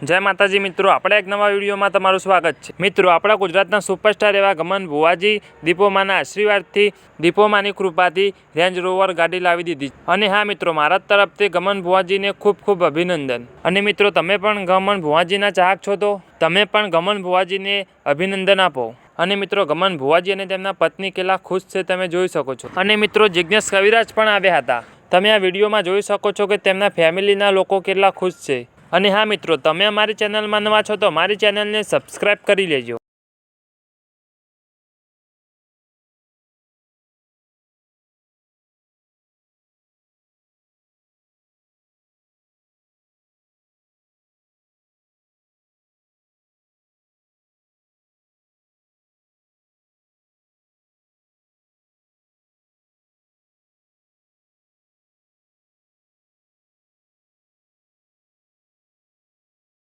जय माताजी मित्रों, આપણે એક નવા વિડીયોમાં તમારું સ્વાગત છે। મિત્રો, આપણા ગુજરાતના સુપરસ્ટાર એવા ગમન ભુવાજી દીપોમાના આશીર્વાદથી દીપોમાની કૃપાથી રેન્જ રોવર ગાડી લાવી દીધી। અને હા મિત્રો, મારા તરફથી ગમન ભુવાજીને ખૂબ ખૂબ અભિનંદન। અને મિત્રો, તમે પણ ગમન ભુવાજીના ચાહક છો તો તમે પણ ગમન ભુવાજીને અભિનંદન આપો। અને મિત્રો, ગમન ભુવાજી અને તેમના પત્ની કેટલા ખુશ છે તમે જોઈ શકો છો। અને મિત્રો, જિગ્નેશ કવિરાજ પણ આવ્યા હતા। તમે આ વિડીયોમાં જોઈ શકો છો કે તેમના ફેમિલીના લોકો કેટલા ખુશ છે। અને હા મિત્રો, તમે અમારી ચેનલમાં નવા છો તો અમારી ચેનલને સબસ્ક્રાઇબ કરી લેજો।